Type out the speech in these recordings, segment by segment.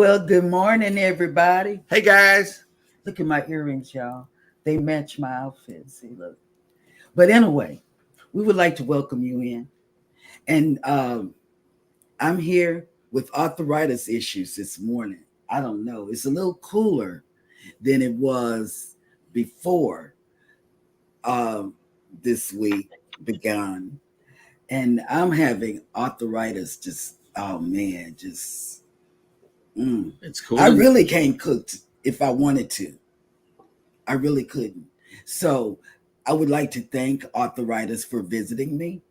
Well, good morning, everybody. Hey guys. Look at my earrings, y'all. They match my outfit. See, look. But anyway, we would like to welcome you in. And I'm here with arthritis issues this morning. I don't know. It's a little cooler than it was before this week began. And I'm having arthritis just, oh man, just. It's cool. I really can't cook if I wanted to. I really couldn't. So I would like to thank arthritis for visiting me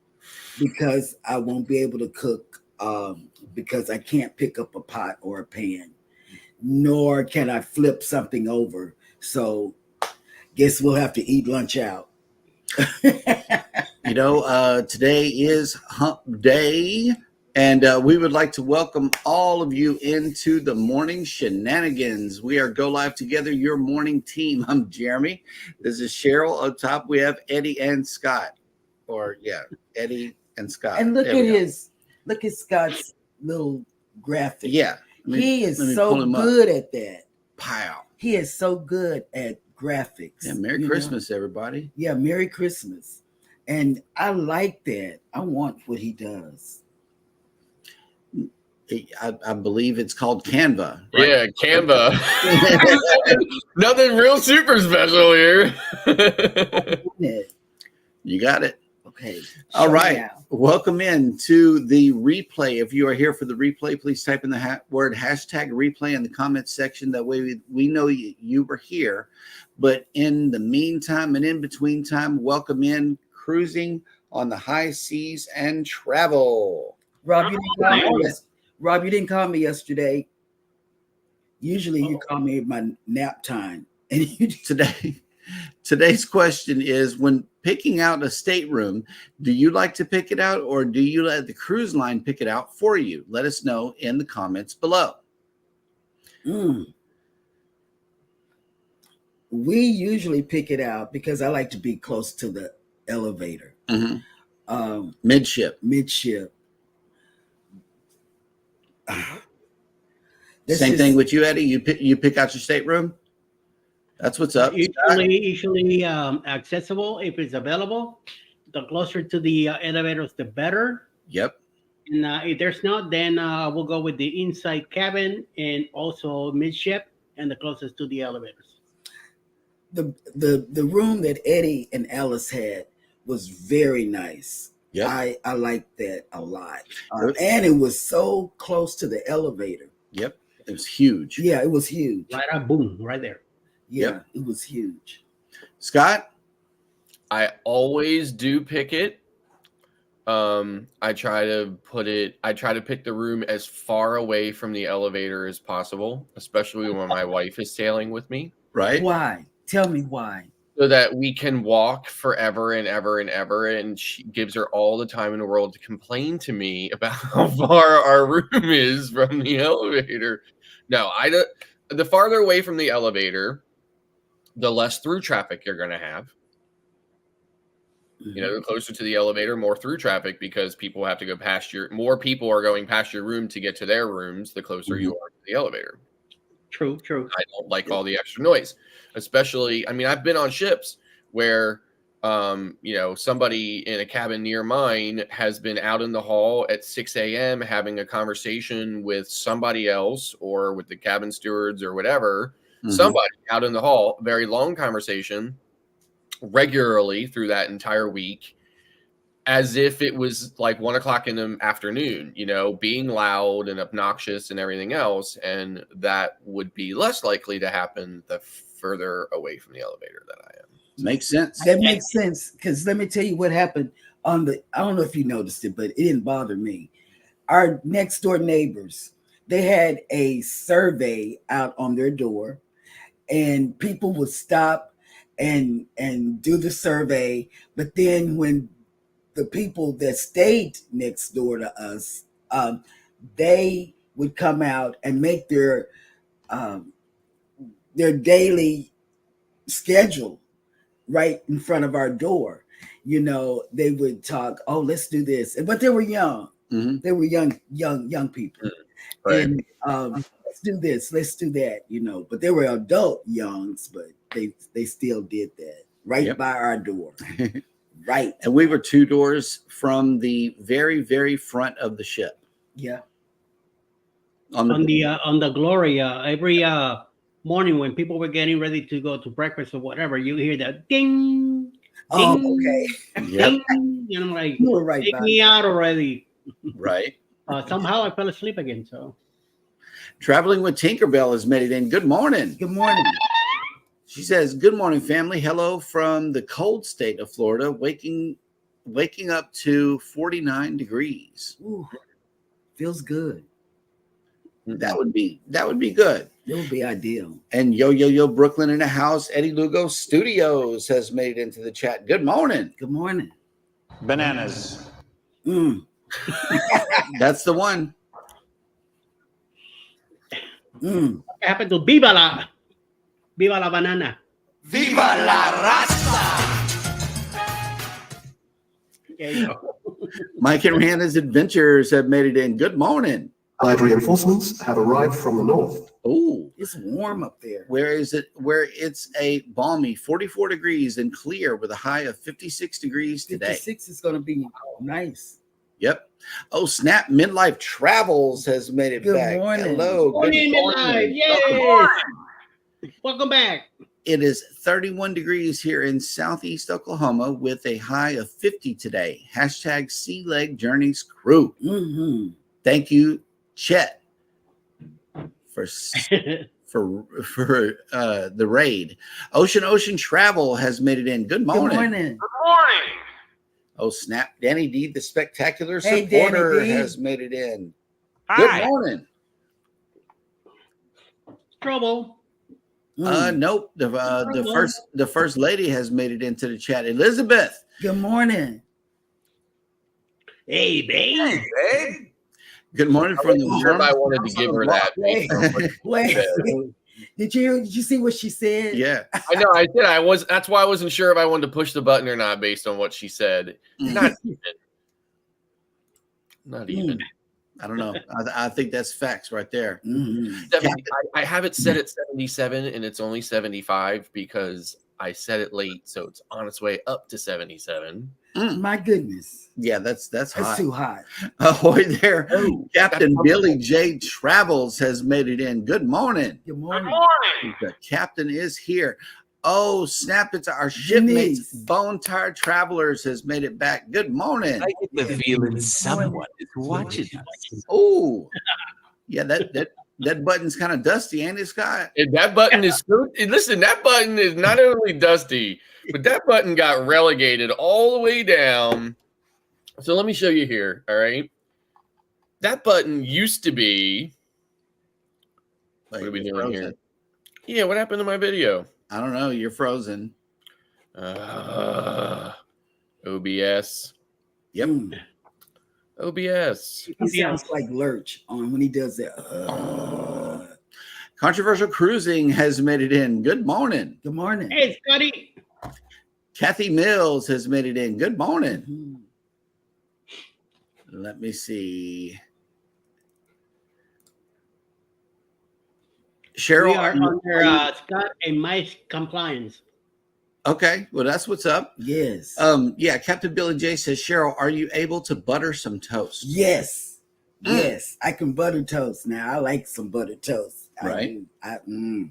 because I won't be able to cook because I can't pick up a pot or a pan, nor can I flip something over. So guess we'll have to eat lunch out. Today is hump day. And we would like to welcome all of you into the morning shenanigans. We are Go Live Together, your morning team. I'm Jeremy. This is Cheryl. Up top, we have Eddie and Scott. Eddie and Scott. And look at Scott's little graphic. Yeah. He is so good at that. Pow. He is so good at graphics. Yeah, Merry Christmas, everybody. Yeah, Merry Christmas. And I like that. I want what he does. I believe it's called Canva. Right? Yeah, Canva. Nothing real super special here. You got it. Okay. All right. Welcome in to the replay. If you are here for the replay, please type in the word hashtag replay in the comments section. That way we know you were here. But in the meantime and in between time, welcome in cruising on the high seas and travel. Rob, you didn't call me yesterday. Usually you call me at my nap time. And Today's question is, when picking out a stateroom, do you like to pick it out or do you let the cruise line pick it out for you? Let us know in the comments below. We usually pick it out because I like to be close to the elevator. Mm-hmm. Midship. Same thing with you, Eddie. You pick out your stateroom. That's what's up. Usually accessible if it's available. The closer to the elevators, the better. Yep. And if there's not, then we'll go with the inside cabin and also midship and the closest to the elevators. The room that Eddie and Alice had was very nice. Yeah, I liked that a lot. And it was so close to the elevator. Yep. It was huge. Yeah, it was huge. Right there. Yeah, yep. It was huge. Scott? I always do pick it. I try to pick the room as far away from the elevator as possible, especially when my wife is sailing with me. Right? Why? Tell me why. So that we can walk forever and ever and ever, and she gives her all the time in the world to complain to me about how far our room is from the elevator. No, the farther away from the elevator, the less through traffic you're going to have. You know, the closer to the elevator, more through traffic because people have to go past more people are going past your room to get to their rooms, the closer you are to the elevator. True. I don't like all the extra noise, especially, I've been on ships where, somebody in a cabin near mine has been out in the hall at 6 a.m. having a conversation with somebody else or with the cabin stewards or whatever. Mm-hmm. Somebody out in the hall, very long conversation regularly through that entire week, as if it was like 1 o'clock in the afternoon, being loud and obnoxious and everything else. And that would be less likely to happen the further away from the elevator that I am. Makes sense. That makes sense. Because let me tell you what happened I don't know if you noticed it, but it didn't bother me. Our next door neighbors, they had a survey out on their door, and people would stop and do the survey. But then when the people that stayed next door to us, they would come out and make their daily schedule right in front of our door. They would talk, oh, let's do this. But they were young. Mm-hmm. They were young people. Mm-hmm. Right. And let's do this, let's do that, you know. But they were adult youngs, but they still did that right by our door. Right. And we were 2 doors from the very, very front of the ship. Yeah. On the Gloria, every morning when people were getting ready to go to breakfast or whatever, you hear that ding, Oh, ding, okay. Yep. ding, and I'm like, You were right. take me out already. Right. Somehow I fell asleep again. So Traveling with Tinkerbell has made it in. Good morning. Good morning. She says, "Good morning, family. Hello from the cold state of Florida. Waking up to 49 degrees. Ooh, feels good. That would be good. It would be ideal. And yo Brooklyn in the house. Eddie Lugo Studios has made it into the chat. Good morning. Good morning. Bananas. That's the one. what happened to Viva la banana? Viva la raza. There you go. Mike and Rihanna's Adventures have made it in. Good morning. Allied reinforcements have arrived from the north. Oh, It's warm up there. where is it? Where it's a balmy 44 degrees and clear with a high of 56 degrees today. 56 is going to be nice. Yep. Oh, snap. Midlife Travels has made it Good back. morning. Hello. Morning, midlife. Yay! Welcome back. It is 31 degrees here in Southeast Oklahoma with a high of 50 today. Hashtag Sea Leg Journeys crew. Mm-hmm. Thank you, Chet, for the raid. Ocean Travel has made it in. Good morning. Good morning. Oh, snap. Danny D, the spectacular Hey, supporter, Danny D. has made it in. Hi. Good morning. Trouble. Nope. The first lady has made it into the chat. Elizabeth. Good morning. Hey, babe. Hey. Good morning from the I'm sure if I warm- wanted to give her that. Wait, wait. Did you see what she said? Yeah. I know I did. That's why I wasn't sure if I wanted to push the button or not based on what she said. Not even. Not even. I don't know. I think that's facts right there. Mhm. 70, I have it set at 77 and it's only 75 because I set it late, so it's on its way up to 77. My goodness. Yeah, that's That's hot. too hot. Ahoy there. Oh, Captain that's- Billy J. Travels has made it in. Good morning. good morning. The captain is here. Oh, snap. It's our shipmates. Denise. Bone Tired Travelers has made it back. Good morning. I get the feeling someone is watching us. Oh, yeah, that button's kind of dusty, ain't it, Scott? And that button is listen, that button is not only dusty, but that button got relegated all the way down. So let me show you here. All right. That button used to be Like, what are we it's doing here? frozen. Yeah, what happened to my video? I don't know. You're frozen. OBS. Yep. OBS. He sounds like Lurch on when he does that. Controversial Cruising has made it in. Good morning. Good morning. Hey, Scotty. Kathy Mills has made it in. Good morning. Mhm. Let me see. Cheryl, We are under Scott and Mike's compliance. okay. Well, that's what's up. Yes. Yeah, Captain Billy J says, Cheryl, are you able to butter some toast? Yes. Yes. I can butter toast now. I like some butter toast. Right. Might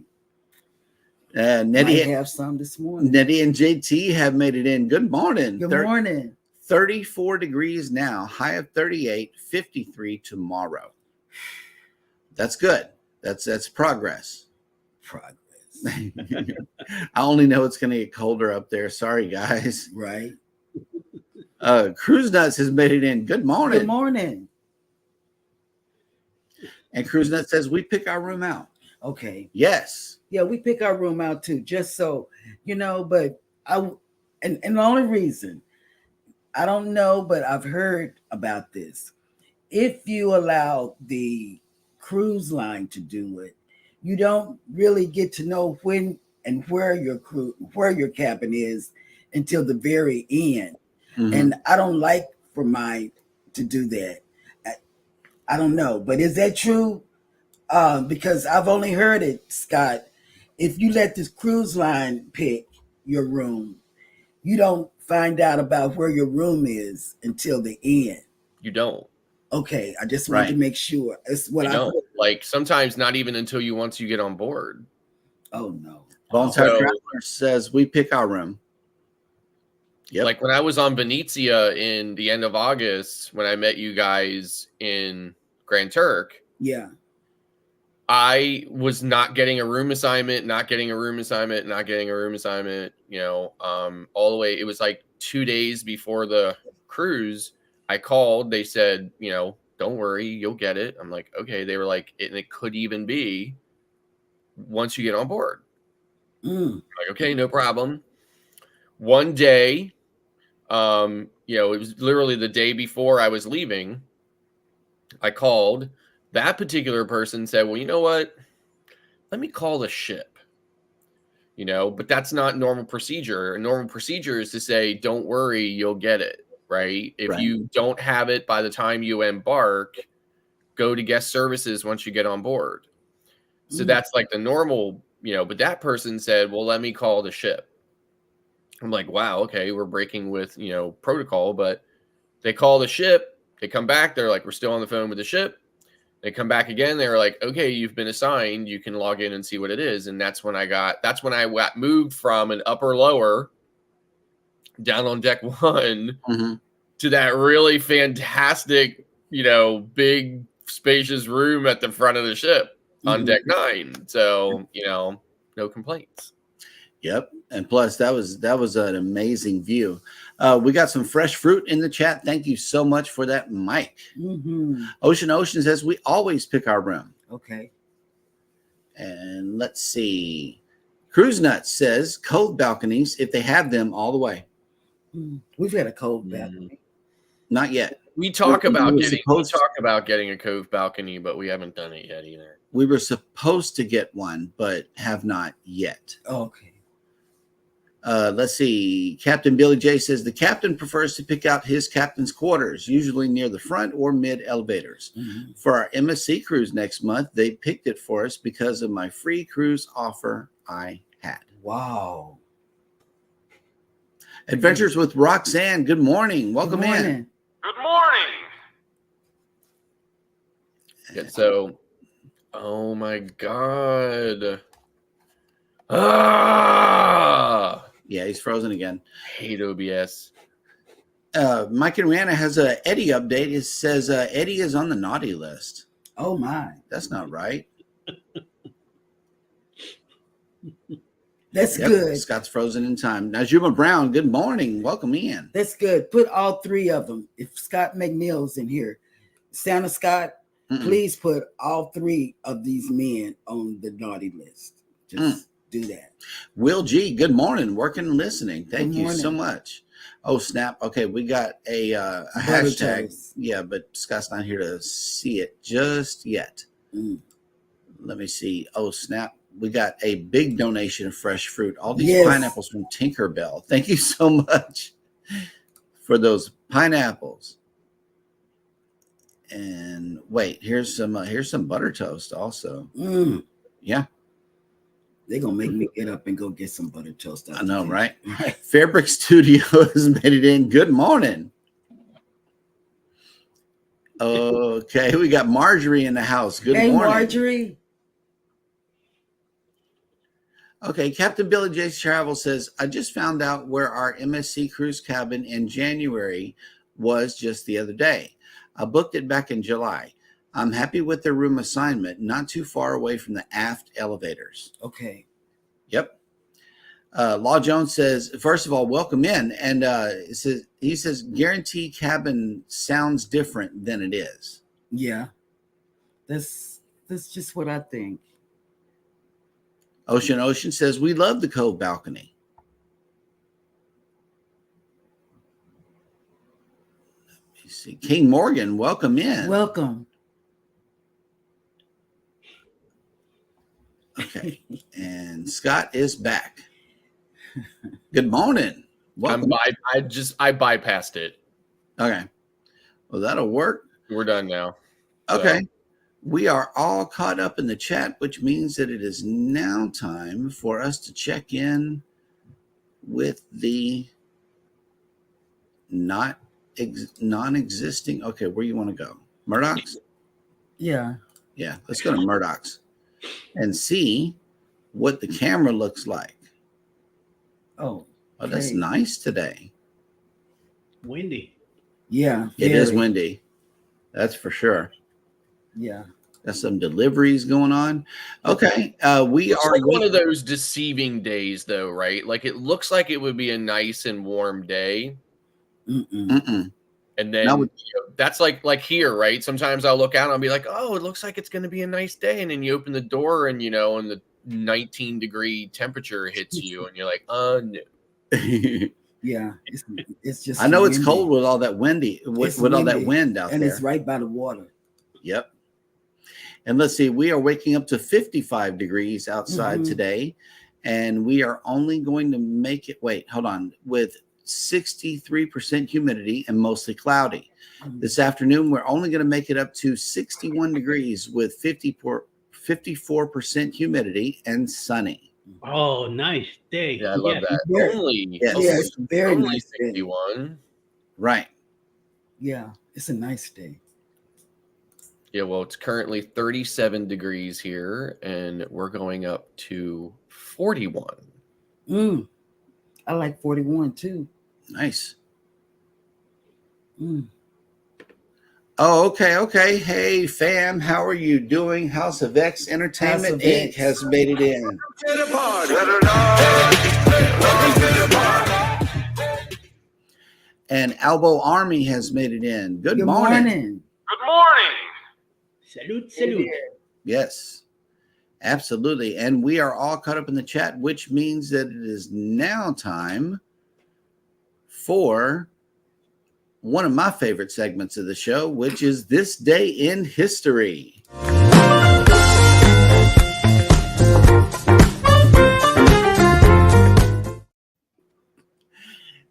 Nettie have some this morning. and JT have made it in. Good morning. Good morning. 34 degrees now, high of 38, 53 tomorrow. That's good. That's progress. Progress. I only know it's going to get colder up there. Sorry, guys. Right. Cruise Nuts has made it in. Good morning. Good morning. And Cruise Nuts says, we pick our room out. Okay. Yes. Yeah, we pick our room out too, just so but and the only reason I don't know, but I've heard about this. If you allow the cruise line to do it, you don't really get to know when and where your cabin is until the very end. Mhm. And I don't like for mine to do that. I don't know, but is that true? Because I've only heard it, Scott. If you let this cruise line pick your room, you don't find out about where your room is until the end. You don't. Okay, I just wanted to make sure. It's what You I don't. heard. Like sometimes not even until once you get on board. Oh no. Volunteer So- Traveler says we pick our room. Yep. Like when I was on Venezia in the end of August, when I met you guys in Grand Turk, Yeah. I was not getting a room assignment, not getting a room assignment, not getting a room assignment, all the way. It was like 2 days before the cruise. I called, they said, don't worry, you'll get it. I'm like, okay. They were like, and it could even be once you get on board. Like, okay, no problem. One day, it was literally the day before I was leaving. I called. That particular person said, well, you know what? Let me call the ship. But that's not normal procedure. Normal procedure is to say, don't worry, you'll get it, right? If you don't have it by the time you embark, go to guest services once you get on board. So that's like the normal, but that person said, well, let me call the ship. I'm like, wow, okay, we're breaking with, protocol, but they call the ship, they come back, they're like, we're still on the phone with the ship. They come back again, they were like, okay, you've been assigned, you can log in and see what it is. And that's when I got moved from an upper lower down on deck one to that really fantastic, big spacious room at the front of the ship on deck 9. So, no complaints. Yep. And plus that was an amazing view. We got some fresh fruit in the chat. Thank you so much for that, Mike. Ocean says we always pick our room. Okay. And let's see. Cruise Nuts says cove balconies if they have them all the way. We've had a cove balcony. Not yet. We talk about getting a cove balcony, but we haven't done it yet either. We were supposed to get one, but have not yet. Okay. Let's see. Captain Billy J says the captain prefers to pick out his captain's quarters, usually near the front or mid elevators. For our MSC cruise next month, they picked it for us because of my free cruise offer I had. Wow. Adventures with Roxanne. Good morning. Welcome in. Good morning. Yeah, so, oh my God. Ah! Yeah, he's frozen again. I hate OBS. Mike and Rihanna has a Eddie update. It says Eddie is on the naughty list. Oh my. That's not right. That's good. Scott's frozen in time. Najuma Brown, good morning. Welcome in. That's good. Put all 3 of them. If Scott McNeil's in here, Santa Scott, please put all 3 of these men on the naughty list. Just do that. Will G, good morning. Working and listening. Thank you so much. Oh, snap. Okay, we got a hashtag. Yeah, but Scott's not here to see it just yet. Let me see. Oh, snap. We got a big donation of fresh fruit. All these pineapples from Tinkerbell. Thank you so much for those pineapples. And wait, here's some butter toast also. Yeah. They're going to make me get up and go get some butter toast. I know, right? Fairbrick Studios made it in. Good morning. Okay, we got Marjorie in the house. Good morning. Hey, Marjorie. Okay, Captain Billy J. Travel says, I just found out where our MSC cruise cabin in January was just the other day. I booked it back in July. I'm happy with their room assignment, not too far away from the aft elevators. Okay. Yep. Law Jones says, first of all, welcome in. And he says, guarantee cabin sounds different than it is. Yeah. That's just what I think. Ocean says, we love the cove balcony. Let me see. King Morgan, welcome in. Welcome. Okay. And Scott is back. Good morning. Welcome. I bypassed it. Okay. Well, that'll work. We're done now. Okay. We are all caught up in the chat, which means that it is now time for us to check in with the non-existing. Okay, where you want to go? Murdoch's? Yeah. Yeah, let's go to Murdoch's and see what the camera looks like. Oh, That's okay. nice today. Windy. Yeah. It is very. windy. That's for sure. Yeah. Got some deliveries going on. Okay. We It's are like one of those deceiving days, though, right? Like it looks like it would be a nice and warm day. Mm-mm. And then Now, you know, that's like here, right? Sometimes I'll look out and I'll be like, oh, it looks like it's going to be a nice day. And then you open the door and, you know, and the 19-degree temperature hits you and you're like, no. Yeah. It's just. I know windy. it's cold with all that windy, with all that windy, wind out and there. it's right by the water. Yep. And let's see, we are waking up to 55 degrees outside today, and we are only going to make it, wait, hold on, with 63% humidity and mostly cloudy. This afternoon, we're only going to make it up to 61 degrees with 54% humidity and sunny. Oh, nice day. Yeah, I love that. Very- Only, Yes. only, Yeah, it's a very only nice day. 61. Right. Yeah, it's a nice day. Yeah, well, it's currently 37 degrees here, and we're going up to 41. I like 41 too. Nice. Mm. Oh, okay. Hey, fam, how are you doing? House of X Entertainment House of Inc. X. has made it in. And Albo Army has made it in. Good morning. Good morning. Salute. Yes, absolutely. And we are all caught up in the chat, which means that it is now time for one of my favorite segments of the show, which is This Day in History.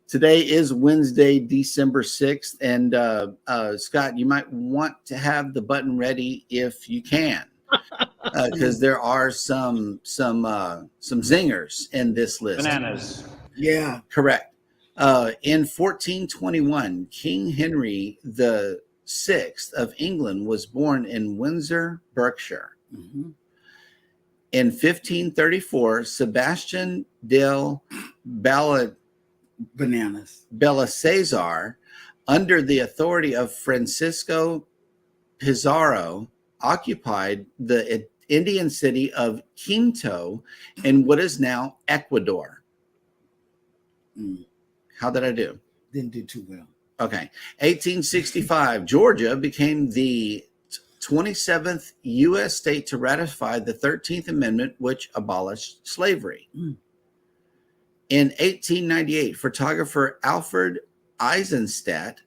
Today is Wednesday, December 6th. And Scott, you might want to have the button ready if you can, because there are some zingers in this list. Bananas. Yeah. Correct. In 1421, King Henry VI of England was born in Windsor, Berkshire. In 1534, Sebastian del Belalcázar, under the authority of Francisco Pizarro, occupied the Indian city of Quito in what is now Ecuador. How did I do? Didn't do too well. Okay. 1865, Georgia became the 27th U.S. state to ratify the 13th Amendment, which abolished slavery. In 1898, photographer Alfred Eisenstadt,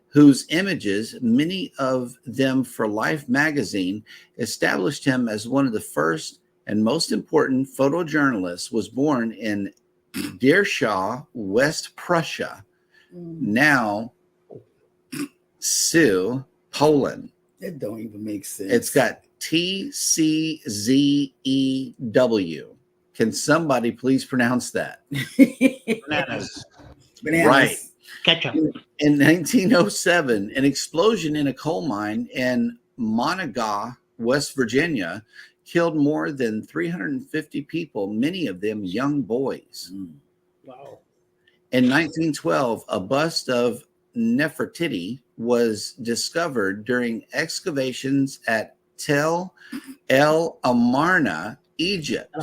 whose images, many of them for Life magazine, established him as one of the first and most important photojournalists, was born in Diershaw, West Prussia, now Sioux, Poland. That don't even make sense. It's got TCZEW. Can somebody please pronounce that? Bananas. Bananas. Right. Ketchup. In 1907, an explosion in a coal mine in Monaga, West Virginia, killed more than 350 people, many of them young boys. Wow. In 1912, a bust of Nefertiti was discovered during excavations at Tel El Amarna, Egypt.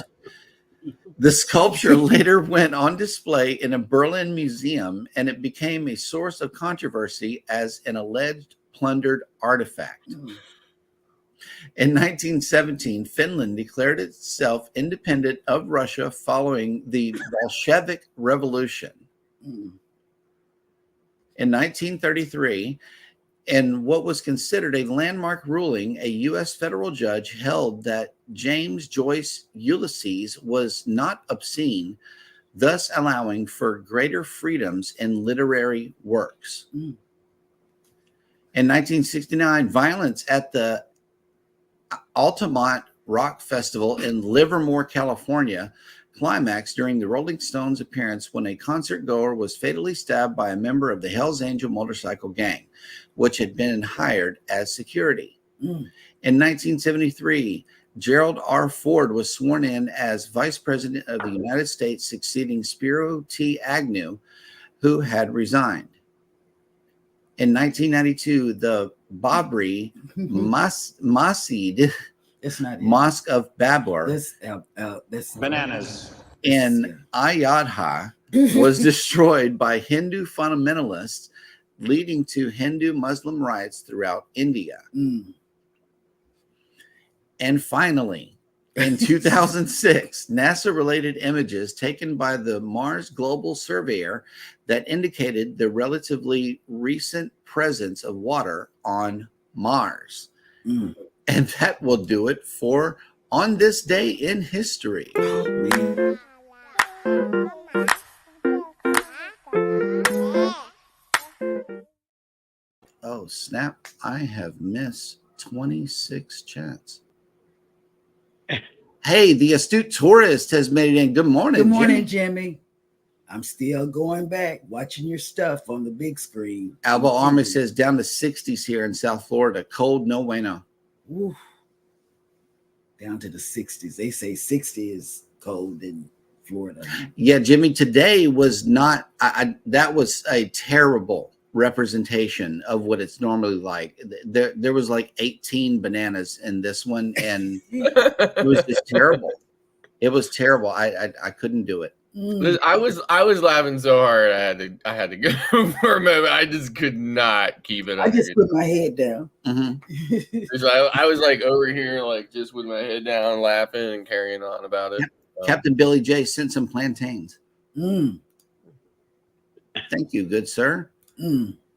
The sculpture later went on display in a Berlin museum, and it became a source of controversy as an alleged plundered artifact. In 1917, Finland declared itself independent of Russia following the Bolshevik Revolution. In 1933, in what was considered a landmark ruling, a U.S. federal judge held that James Joyce Ulysses was not obscene, thus allowing for greater freedoms in literary works. In In 1969, violence at the Altamont Rock Festival in Livermore, California, climaxed during the Rolling Stones' appearance when a concert goer was fatally stabbed by a member of the Hells Angel motorcycle gang, which had been hired as security. In 1973, Gerald R. Ford was sworn in as Vice President of the United States, succeeding Spiro T. Agnew, who had resigned. In 1992, the Babri Masjid It's not it. Mosque of Babur This Bananas. in Ayodhya was destroyed by Hindu fundamentalists, leading to Hindu-Muslim riots throughout India. And finally, in 2006, NASA-related images taken by the Mars Global Surveyor that indicated the relatively recent presence of water on Mars. And that will do it for On This Day in History. Oh, snap. I have missed 26 chats. Hey, the astute tourist has made it in. Good morning, Good morning, Jimmy. Jimmy. I'm still going back, watching your stuff on the big screen. Alba Army says down to 60s here in South Florida. Cold, no bueno. Ooh. Down to the 60s. They say 60 is cold in Florida. Yeah, Jimmy, today was not, that was a terrible representation of what it's normally like. There was like 18 bananas in this one, and it was just terrible. It was terrible. I couldn't do it. I was laughing so hard I had to go for a moment. I just could not keep it. I just put my head down. So I was like over here, like just with my head down, laughing and carrying on about it. Captain Billy J sent some plantains. Thank you, good sir.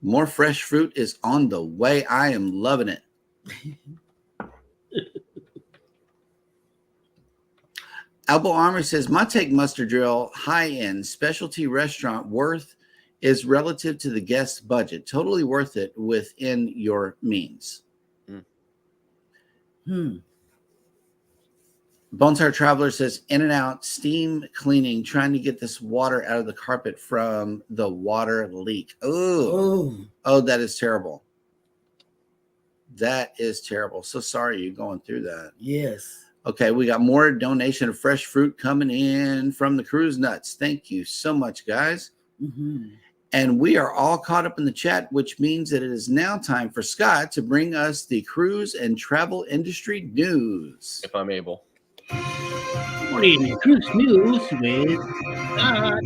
More fresh fruit is on the way. I am loving it. Albo Armour says, my take mustard drill, high-end specialty restaurant worth is relative to the guest's budget. Totally worth it within your means. Bonestar Traveler says, in and out, steam cleaning, trying to get this water out of the carpet from the water leak. Oh, that is terrible. That is terrible. So sorry you're going through that. Yes. Okay, we got more donation of fresh fruit coming in from the Cruise Nuts. Thank you so much, guys. And we are all caught up in the chat, which means that it is now time for Scott to bring us the cruise and travel industry news. If I'm able. Morning cruise news with Scott.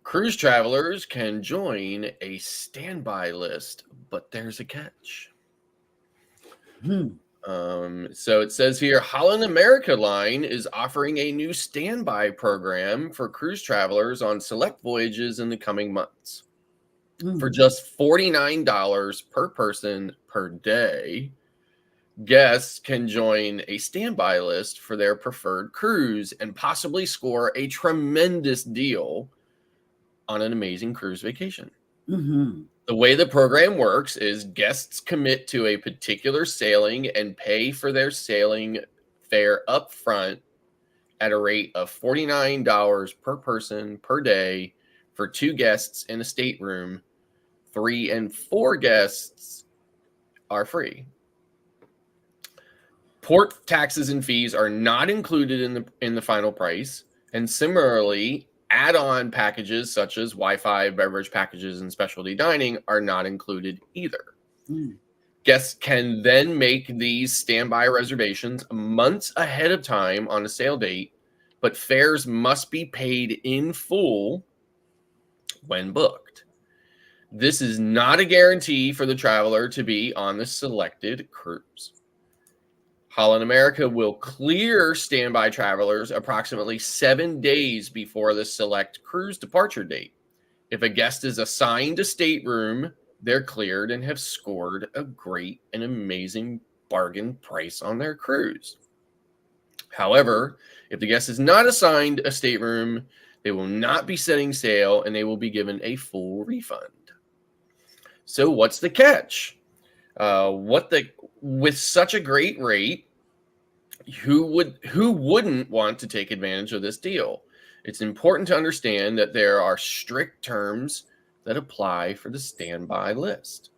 Cruise travelers can join a standby list, but there's a catch. So it says here, Holland America Line is offering a new standby program for cruise travelers on select voyages in the coming months. For just $49 per person per day, guests can join a standby list for their preferred cruise and possibly score a tremendous deal on an amazing cruise vacation. The way the program works is guests commit to a particular sailing and pay for their sailing fare up front at a rate of $49 per person per day for 2 guests in a stateroom. 3 and 4 guests are free. Port taxes and fees are not included in the final price, and similarly, add-on packages such as Wi-Fi, beverage packages, and specialty dining are not included either. Guests can then make these standby reservations months ahead of time on a sail date, but fares must be paid in full when booked. This is not a guarantee for the traveler to be on the selected cruise. Holland America will clear standby travelers approximately 7 days before the select cruise departure date. If a guest is assigned a stateroom, they're cleared and have scored a great and amazing bargain price on their cruise. However, if the guest is not assigned a stateroom, They will not be setting sail, and they will be given a full refund. So what's the catch? With such a great rate, who wouldn't want to take advantage of this deal? It's important to understand that there are strict terms that apply for the standby list.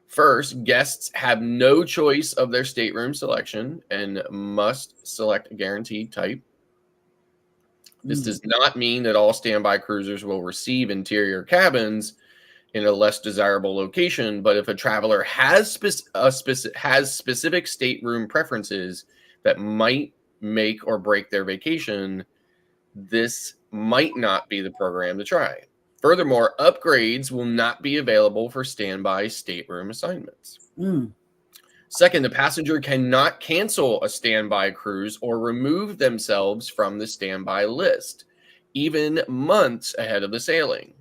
First, guests have no choice of their stateroom selection and must select a guaranteed type. This does not mean that all standby cruisers will receive interior cabins in a less desirable location, but if a traveler has specific stateroom preferences that might make or break their vacation, this might not be the program to try. Furthermore, upgrades will not be available for standby stateroom assignments. Second, the passenger cannot cancel a standby cruise or remove themselves from the standby list, even months ahead of the sailing.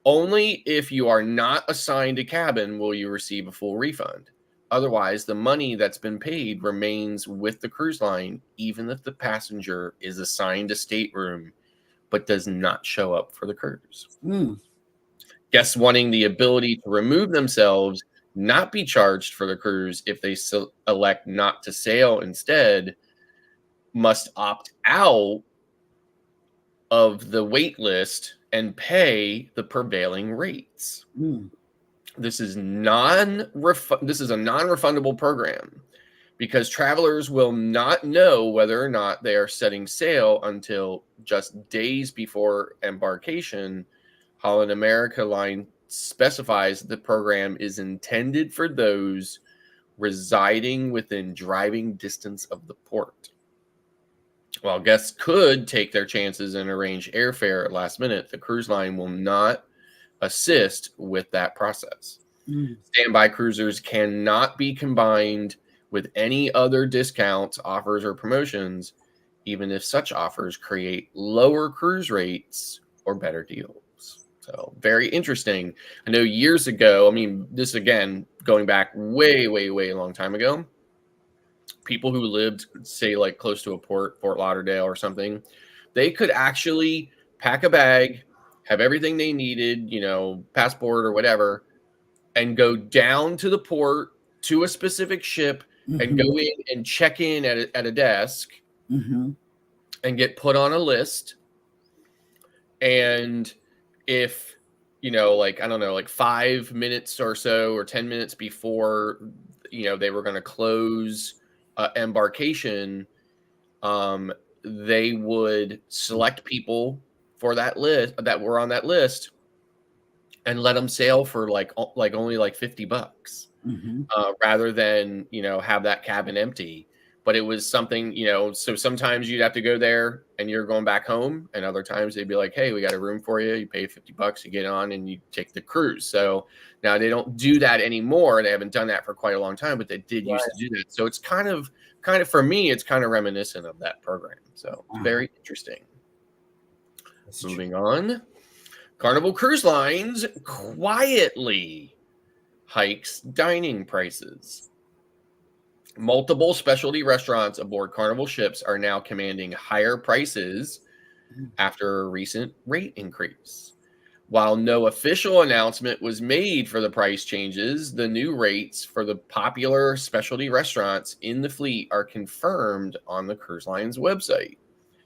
Only if you are not assigned a cabin will you receive a full refund. Otherwise, the money that's been paid remains with the cruise line, even if the passenger is assigned a stateroom but does not show up for the cruise. Guests wanting the ability to remove themselves, not be charged for the cruise if they elect not to sail instead, must opt out of the wait list and pay the prevailing rates. This is a non-refundable program because travelers will not know whether or not they are setting sail until just days before embarkation. Holland America Line specifies that the program is intended for those residing within driving distance of the port. While guests could take their chances and arrange airfare at last minute, the cruise line will not assist with that process. Standby cruisers cannot be combined with any other discounts, offers, or promotions, even if such offers create lower cruise rates or better deals. So very interesting. I know years ago, I mean, this again, going back way, way, way a long time ago, people who lived, say, like close to a port, Fort Lauderdale or something, they could actually pack a bag, have everything they needed, passport or whatever, and go down to the port to a specific ship and go in and check in at a desk and get put on a list. And if, like 5 minutes or so or 10 minutes before, they were going to close embarkation, they would select people for that list that were on that list and let them sail for like only like $50 rather than, have that cabin empty. But it was something, so sometimes you'd have to go there and you're going back home, and other times they'd be like, hey, we got a room for you. You pay $50, you get on and you take the cruise. So now they don't do that anymore. They haven't done that for quite a long time, but they did used to do that. So it's kind of for me, it's kind of reminiscent of that program. So very interesting. Moving on. Carnival Cruise Lines quietly hikes dining prices. Multiple specialty restaurants aboard Carnival ships are now commanding higher prices after a recent rate increase. While no official announcement was made for the price changes, the new rates for the popular specialty restaurants in the fleet are confirmed on the cruise line's website.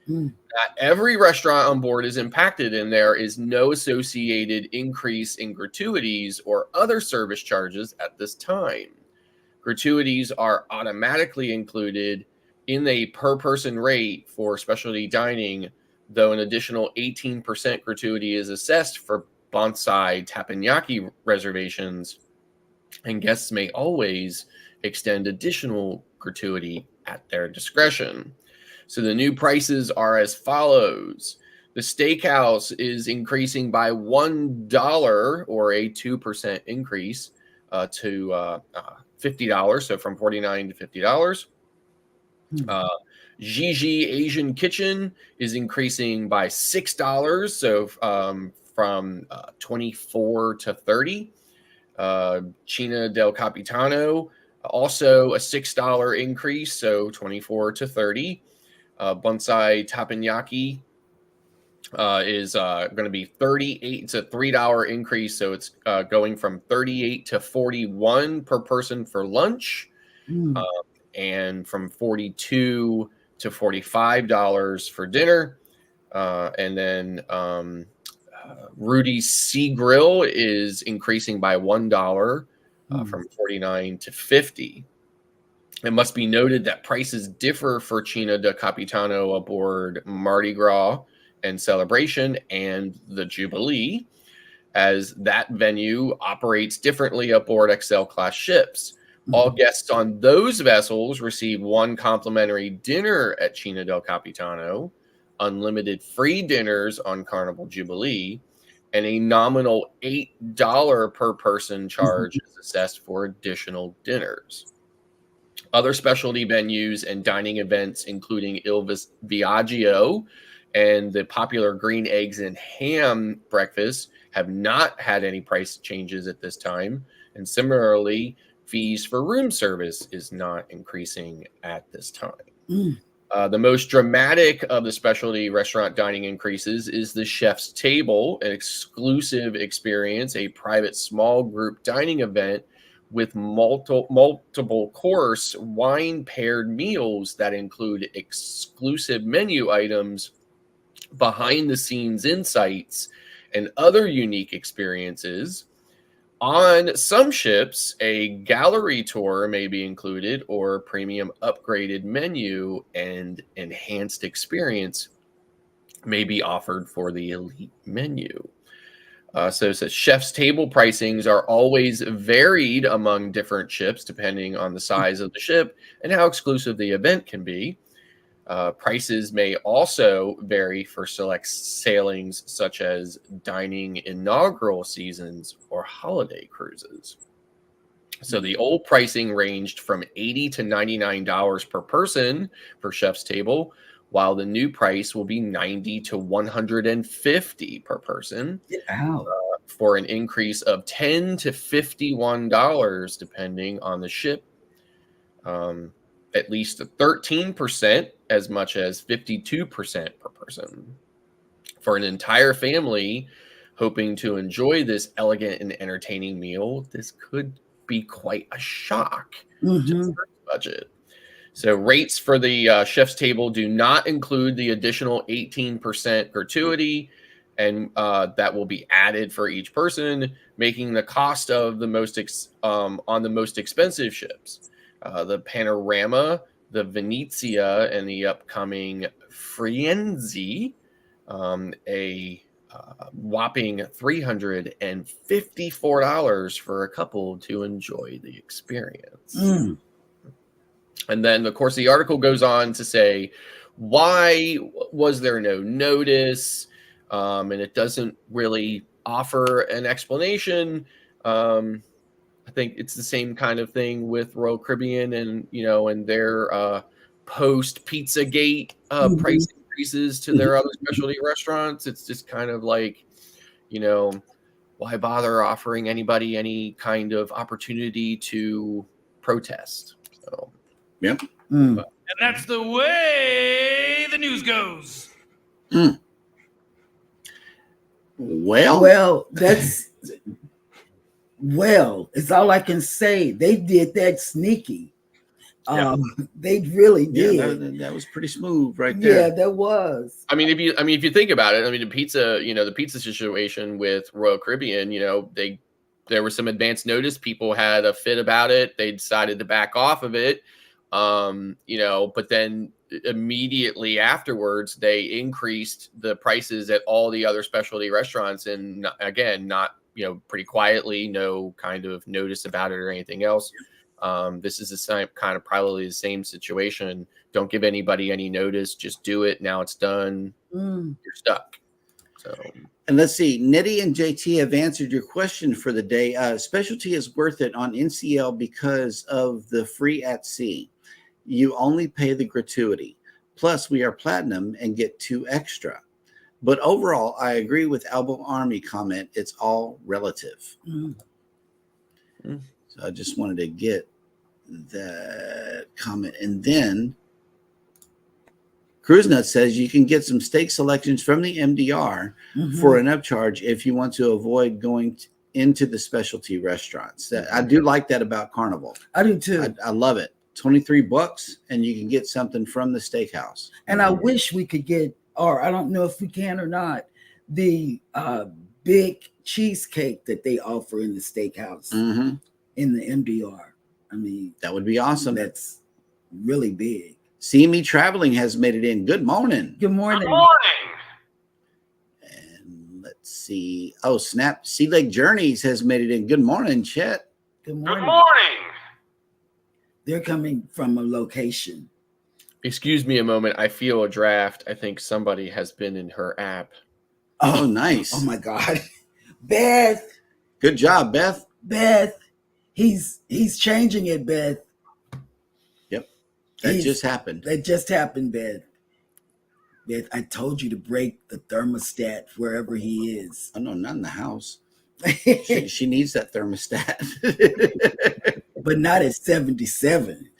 Not every restaurant on board is impacted, and there is no associated increase in gratuities or other service charges at this time. Gratuities are automatically included in the per-person rate for specialty dining, though an additional 18% gratuity is assessed for bonsai teppanyaki reservations, and guests may always extend additional gratuity at their discretion. So the new prices are as follows. The steakhouse is increasing by $1 or a 2% increase to $50, so from $49 to $50. Gigi Asian Kitchen is increasing by $6, so from $24 to $30. Cina del Capitano, also a $6 increase, so $24 to $30. Bonsai Teppanyaki is going to be 38. It's a $3 increase, so it's going from 38 to 41 per person for lunch, and from 42 to $45 for dinner. And then Rudy's Sea Grill is increasing by $1 from 49 to 50. It must be noted that prices differ for Cena de Capitano aboard Mardi Gras and Celebration and the Jubilee, as that venue operates differently aboard XL class ships. All guests on those vessels receive one complimentary dinner at Cena del Capitano, unlimited free dinners on Carnival Jubilee, and a nominal $8 per person charge is assessed for additional dinners. Other specialty venues and dining events, including Il Viaggio and the popular green eggs and ham breakfast, have not had any price changes at this time. And similarly, fees for room service is not increasing at this time. The most dramatic of the specialty restaurant dining increases is the Chef's Table, an exclusive experience, a private small group dining event with multiple course wine paired meals that include exclusive menu items, behind the scenes insights, and other unique experiences. On some ships, a gallery tour may be included, or premium upgraded menu and enhanced experience may be offered for the elite menu. So Chef's Table pricings are always varied among different ships, depending on the size of the ship and how exclusive the event can be. Prices may also vary for select sailings, such as dining inaugural seasons or holiday cruises. So the old pricing ranged from $80 to $99 per person for Chef's Table, while the new price will be $90 to $150 per person, for an increase of $10 to $51 depending on the ship. At least 13%, as much as 52% per person. For an entire family hoping to enjoy this elegant and entertaining meal, this could be quite a shock to the budget. So rates for the Chef's Table do not include the additional 18% gratuity, and that will be added for each person, making the cost of the most on the most expensive ships. The Panorama, the Venezia, and the upcoming Frienzi, a whopping $354 for a couple to enjoy the experience. And then, of course, the article goes on to say, why was there no notice? And it doesn't really offer an explanation. I think it's the same kind of thing with Royal Caribbean and, and their post Pizzagate price increases to their other specialty restaurants. It's just kind of like, why bother offering anybody any kind of opportunity to protest? So, yep. And that's the way the news goes. Well, that's it's all I can say. They did that sneaky. They really did. Yeah, that was pretty smooth right there. Yeah, that was. I mean, if you think about it, the pizza situation with Royal Caribbean, there was some advance notice. People had a fit about it. They decided to back off of it. But then immediately afterwards, they increased the prices at all the other specialty restaurants, and again, not pretty quietly, no kind of notice about it or anything else. This is the same kind of probably the same situation. Don't give anybody any notice. Just do it. Now it's done. You're stuck. So, and let's see. Nitty and JT have answered your question for the day. Specialty is worth it on NCL because of the free at sea. You only pay the gratuity. Plus, we are platinum and get 2 extra. But overall, I agree with Elbow Army comment. It's all relative. So I just wanted to get that comment. And then Cruise Nut says you can get some steak selections from the MDR for an upcharge if you want to avoid going into the specialty restaurants. I do like that about Carnival. I do too. I love it. $23 and you can get something from the steakhouse. And I wish we could get, or I don't know if we can or not, the big cheesecake that they offer in the steakhouse in the MDR. I mean, that would be awesome. That's really big. See Me Traveling has made it in. Good morning. Good morning. Good morning. And let's see. Oh, snap. Sea Lake Journeys has made it in. Good morning, Chet. Good morning. Good morning. They're coming from a location. Excuse me a moment. I feel a draft. I think somebody has been in her app. Oh, nice. Oh my God. Beth. Good job, Beth. Beth. He's changing it, Beth. That just happened. That just happened, Beth. Beth, I told you to break the thermostat wherever he is. Oh, no, not in the house. She needs that thermostat. But not at 77.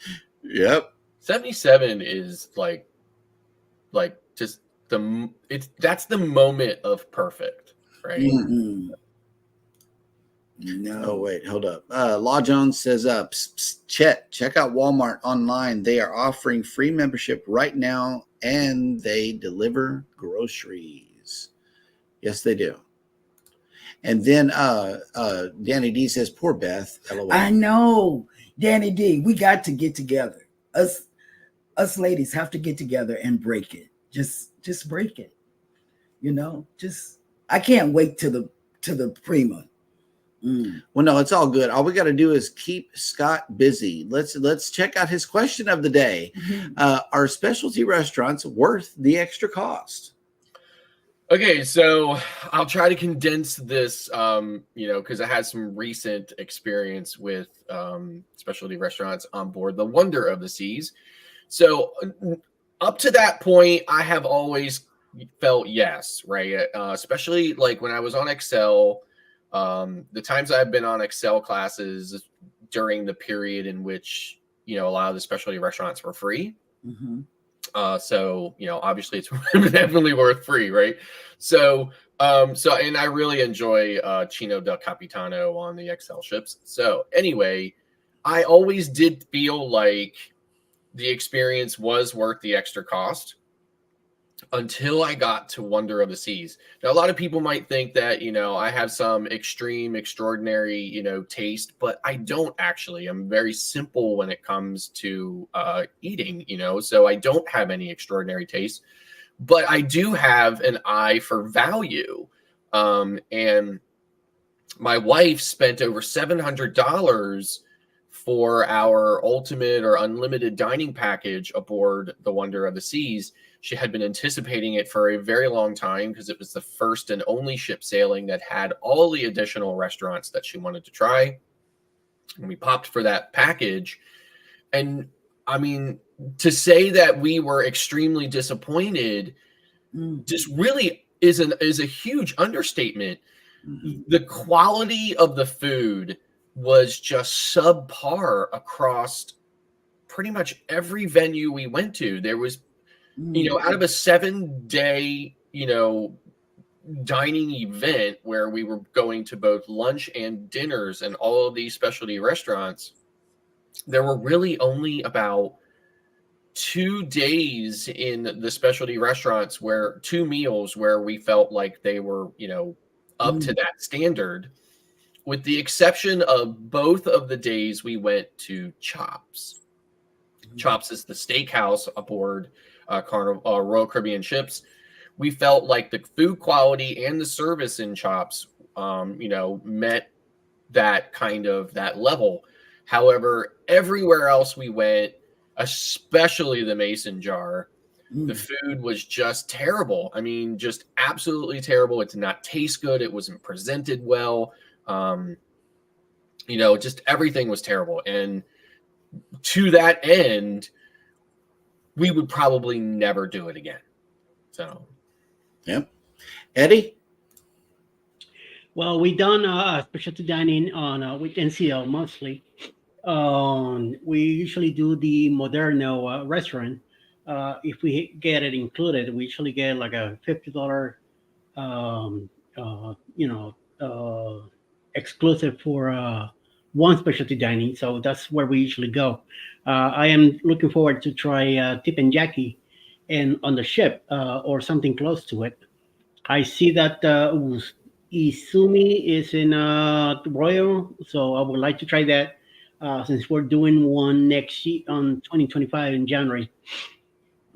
Yep. 77 is like just that's the moment of perfect, right? Mm-mm. No. Oh, wait, hold up. Law Jones says, Chet, check out Walmart online. They are offering free membership right now, and they deliver groceries. Yes, they do. And then Danny D says, poor Beth. LOL. I know. Danny D, we got to get together. Us ladies have to get together and break it. Just break it. You know, I can't wait to the Prima. Well, no, it's all good. All we got to do is keep Scott busy. Let's check out his question of the day. Are specialty restaurants worth the extra cost? Okay, so I'll try to condense this, because I had some recent experience with specialty restaurants on board the Wonder of the Seas. So up to that point, I have always felt yes, right? Especially like when I was on Excel. The times I've been on Excel classes during the period in which, a lot of the specialty restaurants were free. So, obviously it's definitely worth free, right? So, and I really enjoy Chino del Capitano on the Excel ships. So anyway, I always did feel like the experience was worth the extra cost until I got to Wonder of the Seas. Now, a lot of people might think that, I have some extraordinary, taste, but I don't actually. I'm very simple when it comes to eating, so I don't have any extraordinary taste, but I do have an eye for value. And my wife spent over $700 for our ultimate or unlimited dining package aboard the Wonder of the Seas. She had been anticipating it for a very long time because it was the first and only ship sailing that had all the additional restaurants that she wanted to try. And we popped for that package. And I mean, to say that we were extremely disappointed just really is a huge understatement. The quality of the food was just subpar across pretty much every venue we went to. There was, out of a 7-day, dining event where we were going to both lunch and dinners and all of these specialty restaurants, there were really only about 2 days in the specialty restaurants where 2 meals where we felt like they were, up to that standard, with the exception of both of the days we went to Chops. Chops is the steakhouse aboard Royal Caribbean ships. We felt like the food quality and the service in Chops, met that level. However, everywhere else we went, especially the Mason jar, the food was just terrible. I mean, just absolutely terrible. It did not taste good. It wasn't presented well. Just everything was terrible. And to that end, we would probably never do it again. So, yep. Eddie? Well, we done specialty dining on with NCL mostly. We usually do the Moderno restaurant, if we get it included, we usually get like a $50, um, you know, exclusive for one specialty dining. So that's where we usually go. I am looking forward to try Tip and Jackie, and on the ship or something close to it. I see that Izumi is in Royal, so I would like to try that since we're doing one next year on 2025 in January.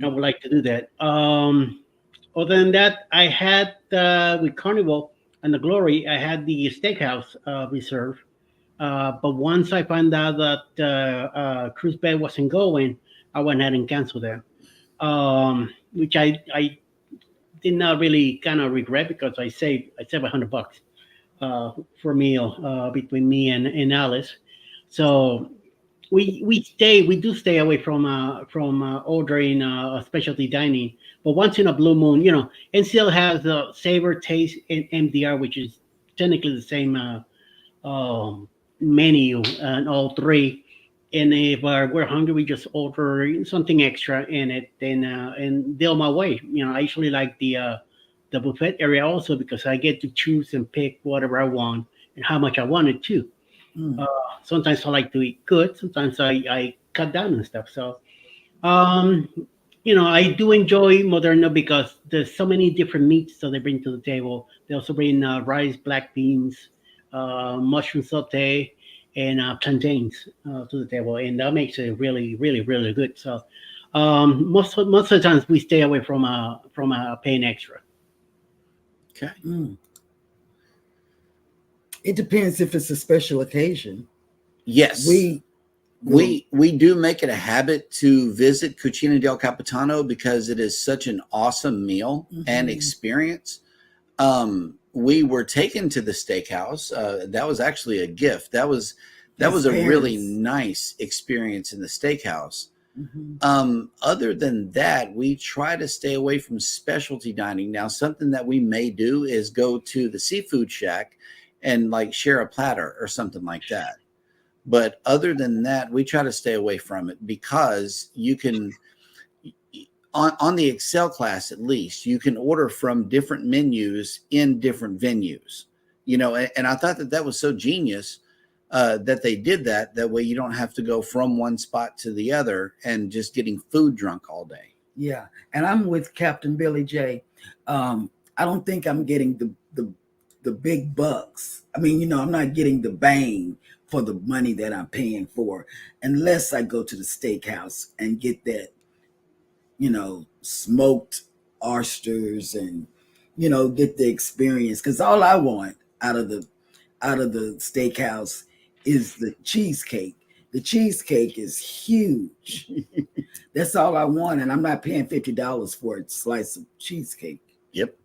I would like to do that. Other than that, I had with Carnival and the Glory, I had the steakhouse reserve. But once I found out that cruise bed wasn't going, I went ahead and canceled that. Which I did not really kind of regret because I saved $100 for a meal between me and Alice. So we do stay away from ordering specialty dining. But once in a blue moon, NCL has Savor, Taste, and MDR, which is technically the same um, menu and all three. And if we're hungry, we just order something extra in it, and deal my way. I usually like the buffet area also because I get to choose and pick whatever I want and how much I want it too. Mm. Uh, Sometimes I like to eat good. Sometimes I cut down and stuff. So, um, I do enjoy Moderno because there's so many different meats that they bring to the table. They also bring rice, black beans, mushroom saute, and plantains to the table, and that makes it really, really, really good. So, most of the times we stay away from paying extra. Okay. Mm. It depends if it's a special occasion. Yes. We do make it a habit to visit Cucina del Capitano because it is such an awesome meal and experience. We were taken to the steakhouse. That was actually a gift. That was a really nice experience in the steakhouse. Other than that, we try to stay away from specialty dining. Now, something that we may do is go to the seafood shack and like share a platter or something like that. But other than that, we try to stay away from it because you can, on the Excel class at least, you can order from different menus in different venues, and I thought that was so genius that they did that. That way you don't have to go from one spot to the other and just getting food drunk all day. Yeah. And I'm with Captain Billy J. I don't think I'm getting the big bucks. I mean, I'm not getting the bang for the money that I'm paying for unless I go to the steakhouse and get that, smoked oysters and, get the experience. Because all I want out of the steakhouse is the cheesecake. The cheesecake is huge. That's all I want, and I'm not paying $50 for a slice of cheesecake. Yep.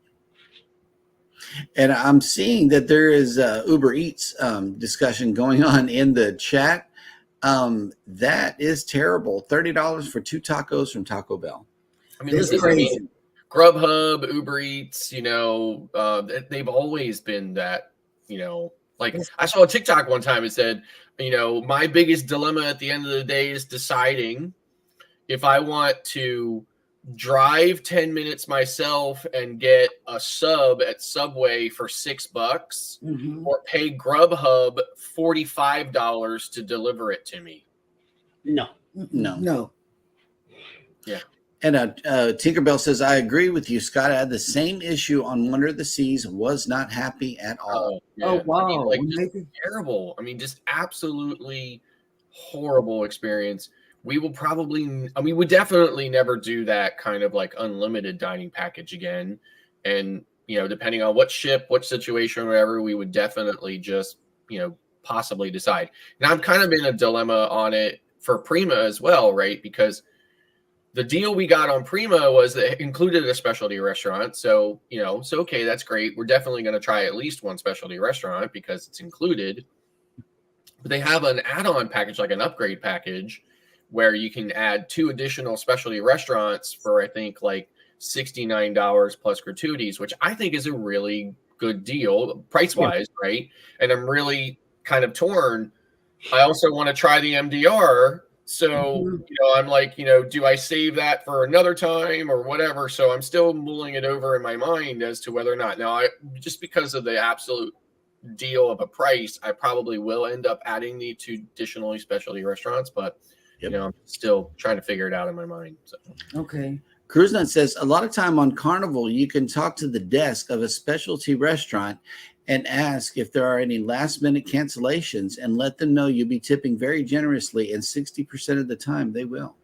And I'm seeing that there is Uber Eats discussion going on in the chat. That is terrible. $30 for 2 tacos from Taco Bell. I mean, It's crazy. Grubhub, Uber Eats, they've always been that, like I saw a TikTok one time. It said, my biggest dilemma at the end of the day is deciding if I want to drive 10 minutes myself and get a sub at Subway for $6 or pay Grubhub $45 to deliver it to me. No. Yeah. And Tinkerbell says, I agree with you, Scott. I had the same issue on Wonder of the Seas, was not happy at all. Oh, wow. I mean, just terrible. I mean, just absolutely horrible experience. We will we definitely never do that kind of like unlimited dining package again. And, depending on what ship, what situation, or whatever, we would definitely just, possibly decide. Now, I'm kind of in a dilemma on it for Prima as well, right? Because the deal we got on Prima was that it included a specialty restaurant. So, so okay, that's great. We're definitely going to try at least one specialty restaurant because it's included. But they have an add-on package, like an upgrade package, where you can add 2 additional specialty restaurants for, I think, like $69 plus gratuities, which I think is a really good deal price-wise, right? And I'm really kind of torn. I also want to try the MDR, So, I'm like, do I save that for another time or whatever? So I'm still mulling it over in my mind as to whether or not. Now, just because of the absolute deal of a price, I probably will end up adding the 2 additional specialty restaurants, but I'm still trying to figure it out in my mind. So. Okay. CruiseNut says a lot of time on Carnival, you can talk to the desk of a specialty restaurant and ask if there are any last minute cancellations and let them know you'll be tipping very generously, and 60% of the time they will.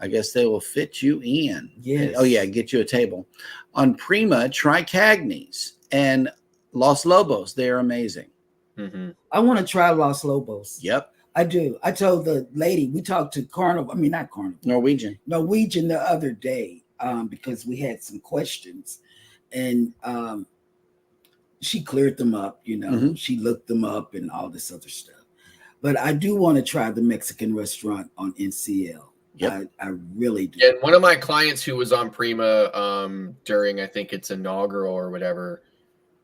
I guess they will fit you in. Yes. Oh yeah, get you a table. On Prima, try Cagney's and Los Lobos. They are amazing. I want to try Los Lobos. Yep. I do. I told the lady, we talked to Norwegian the other day, because we had some questions, and she cleared them up, she looked them up and all this other stuff. But I do want to try the Mexican restaurant on NCL. Yep. I really do. And one of my clients who was on Prima during, I think it's inaugural or whatever,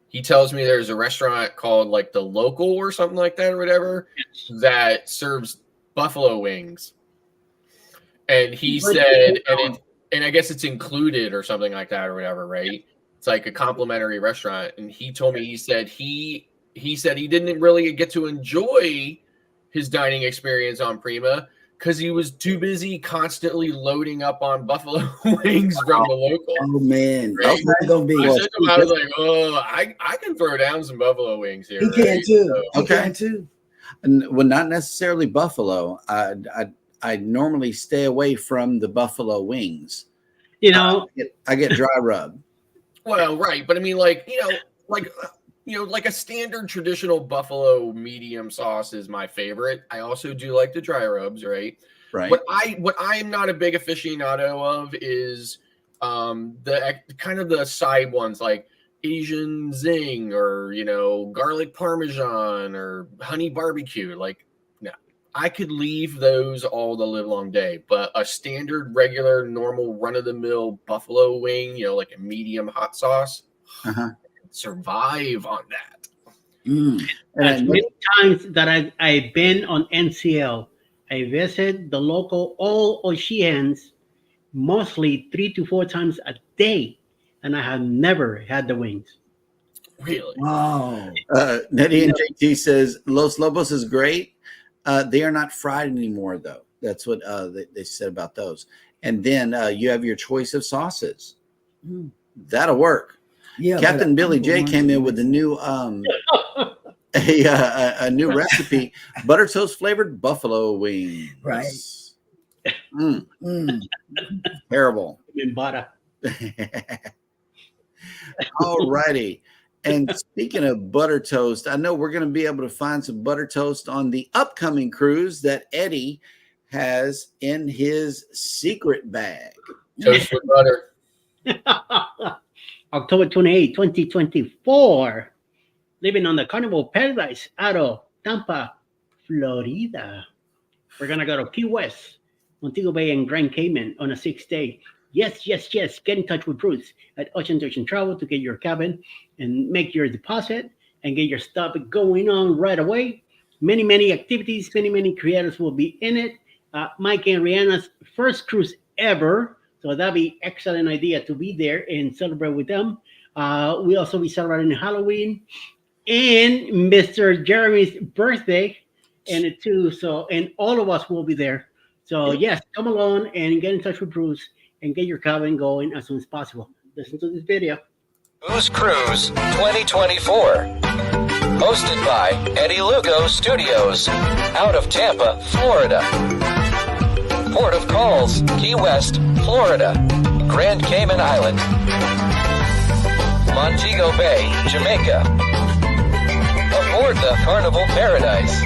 he tells me there's a restaurant called like the Local or something like that or whatever that serves buffalo wings. And he said, and I guess it's included or something like that or whatever, right? It's like a complimentary restaurant. And he told me, he said he didn't really get to enjoy his dining experience on Prima because he was too busy constantly loading up on buffalo wings from the Local. Oh man, right? that's gonna be. I said to him, I was like, I can throw down some buffalo wings here. He can too. So, He can too. And well, not necessarily buffalo. I normally stay away from the buffalo wings. I get dry rub. Well, right, but I mean, like a standard traditional buffalo medium sauce is my favorite. I also do like the dry rubs, right? Right. What I am not a big aficionado of is the kind of the side ones like Asian zing or garlic parmesan or honey barbecue. Like, no, I could leave those all the live long day. But a standard, regular, normal, run of the mill buffalo wing, like a medium hot sauce. Survive on that. As many times that I've been on NCL, I visit the Local all Oceans mostly 3 to 4 times a day, and I have never had the wings. Really? Wow. Nettie and JT says Los Lobos is great. They are not fried anymore, though. That's what they said about those. And then you have your choice of sauces. That'll work. Yeah, Captain Billy J came in with a new a new recipe: butter toast flavored buffalo wings. Right. Terrible. Butter. All righty. And speaking of butter toast, I know we're going to be able to find some butter toast on the upcoming cruise that Eddie has in his secret bag. Toast with butter. October 28, 2024. Living on the Carnival Paradise out of Tampa, Florida. We're going to go to Key West, Montego Bay, and Grand Cayman on a 6-day. Yes. Get in touch with Bruce at Ocean to Ocean Travel to get your cabin and make your deposit and get your stuff going on right away. Many activities, many creators will be in it. Mike and Rihanna's first cruise ever. So that'd be excellent idea to be there and celebrate with them. We also be celebrating Halloween and Mr. Jeremy's birthday and it too. So, and all of us will be there. So yes, come along and get in touch with Bruce and get your cabin going as soon as possible. Listen to this video. Who's Cruise 2024. Hosted by Eddie Lugo Studios out of Tampa, Florida. Port of Calls, Key West, Florida. Grand Cayman Island. Montego Bay, Jamaica. Aboard the Carnival Paradise.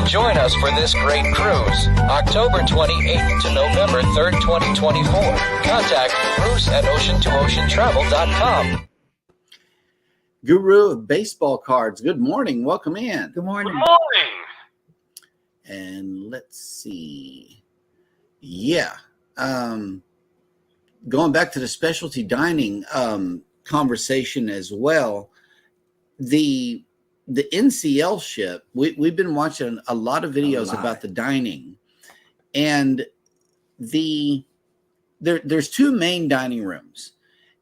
Join us for this great cruise, October 28th to November 3rd, 2024. Contact Bruce at ocean2oceantravel.com. Guru of baseball cards. Good morning. Welcome in. Good morning. Good morning. And let's see. Yeah. Going back to the specialty dining conversation as well, the NCL ship, we've been watching a lot of videos about the dining, and there's two main dining rooms,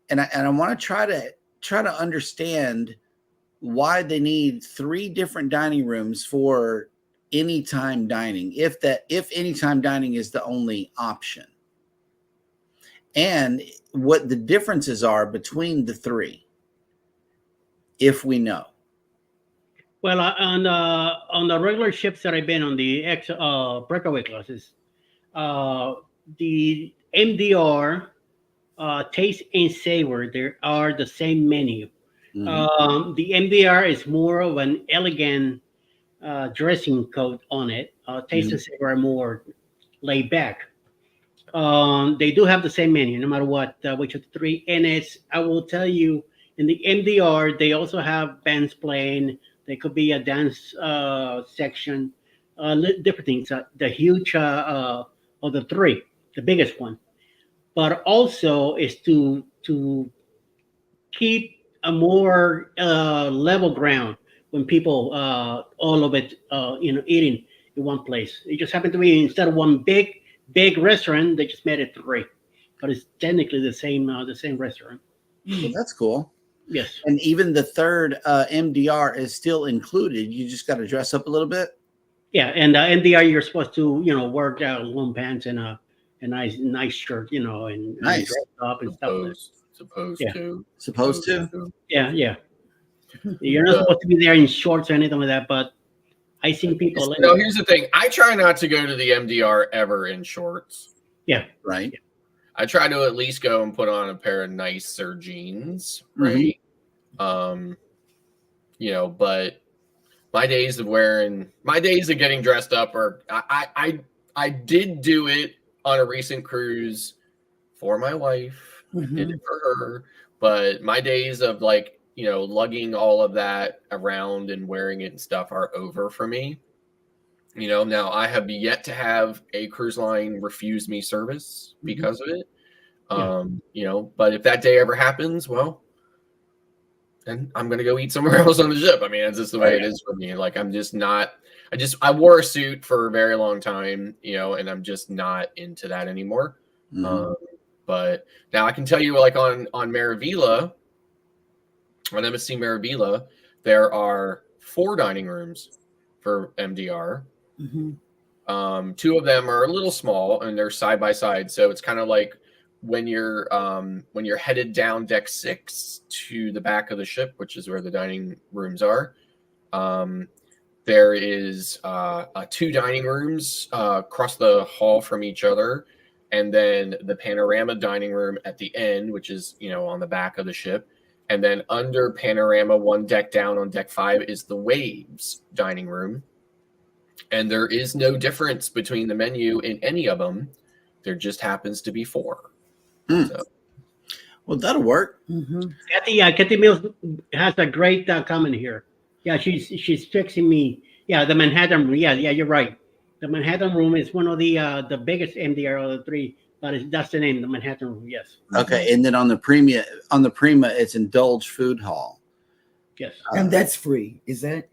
and I want to try to understand why they need three different dining rooms for anytime dining, if anytime dining is the only option, and what the differences are between the three, if we know. Well, on the regular ships that I've been on, the breakaway classes, the MDR, taste and savor, there are the same menu. The MDR is more of an elegant dressing code on it. Taste and savor are more laid back. They do have the same menu, no matter what, which of the three. And I will tell you, in the MDR, they also have bands playing. There could be a dance section, different things. The huge of the three, the biggest one, but also is to keep a more level ground when people all of it eating in one place. It just happened to be, instead of one big restaurant, they just made it three, but it's technically the same restaurant. Well, that's cool. Yes. And even the third MDR is still included. You just got to dress up a little bit. Yeah, and MDR, you're supposed to work out long pants and a nice shirt, and nice, dress up and stuff. Supposed to. Yeah. You're not supposed to be there in shorts or anything like that, but I seen people. No, here's the thing. I try not to go to the MDR ever in shorts. Yeah. Right. I try to at least go and put on a pair of nicer jeans, right? But my days of getting dressed up I did do it on a recent cruise for my wife. Did it for her, but my days of lugging all of that around and wearing it and stuff are over for me. Now I have yet to have a cruise line refuse me service because of it. But if that day ever happens, well, then I'm going to go eat somewhere else on the ship. I mean, it's just the way it is for me. I'm just not, I wore a suit for a very long time, and I'm just not into that anymore. But now I can tell you, on Maravilla, on MSC Maravilla, there are 4 dining rooms for MDR. Two of them are a little small and they're side by side. So it's kind of like when you're headed down deck 6 to the back of the ship, which is where the dining rooms are. There is 2 dining rooms across the hall from each other, and then the panorama dining room at the end, which is on the back of the ship. And then under panorama, 1 deck down on deck 5 is the waves dining room. And there is no difference between the menu in any of them. There just happens to be 4. So. Well, that'll work. Kathy Mills has a great comment here. Yeah, she's fixing me. Yeah, the Manhattan room. Yeah, you're right. The Manhattan room is one of the biggest MDR of the 3, but that's the name, the Manhattan room. Yes. Okay, and then on the Prima, it's Indulge Food Hall. Yes. And that's free. Is that?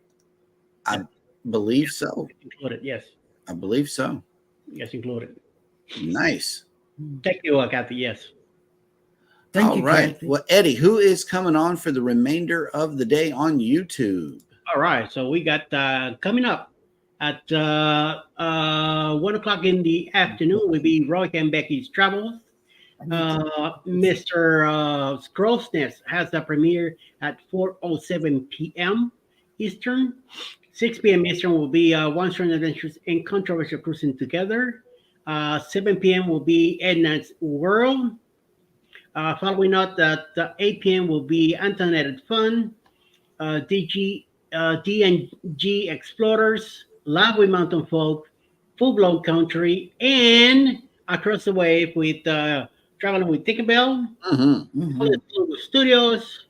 I believe so. Included. Yes. I believe so. Yes, included. Nice. Thank you, Kathy. Yes. Thank you. All right. Kathy. Well, Eddie, who is coming on for the remainder of the day on YouTube? All right. So we got coming up at 1 o'clock in the afternoon will be Roy and Becky's Travels. Mr. Scroll's Nest has the premiere at 4:07 p.m. Eastern. 6 p.m. Eastern will be One Strange Adventures and Controversial Cruising Together. 7 p.m. will be Edna's World. Following up at 8 p.m. will be Antoinette Fun, D&G Explorers, Love with Mountain Folk, Full Blown Country, and Across the Wave with Traveling with Tinkerbell, Lugo Studios,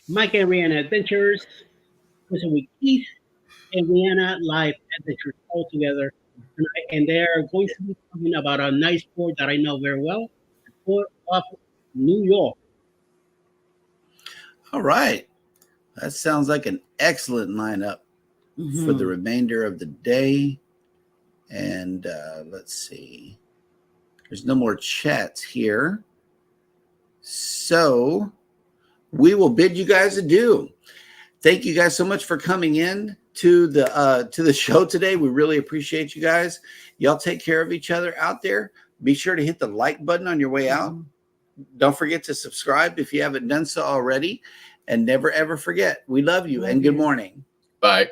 Mike and Rihanna Adventures, Cruising with Keith, and Rihanna Live Adventures all together And they're going to be talking about a nice port that I know very well, the Port of New York. All right. That sounds like an excellent lineup for the remainder of the day. And let's see. There's no more chats here. So we will bid you guys adieu. Thank you guys so much for coming in to the show today. We really appreciate you guys. Y'all take care of each other out there. Be sure to hit the like button on your way out. Don't forget to subscribe if you haven't done so already. And never, ever forget, we love you and good morning. Bye.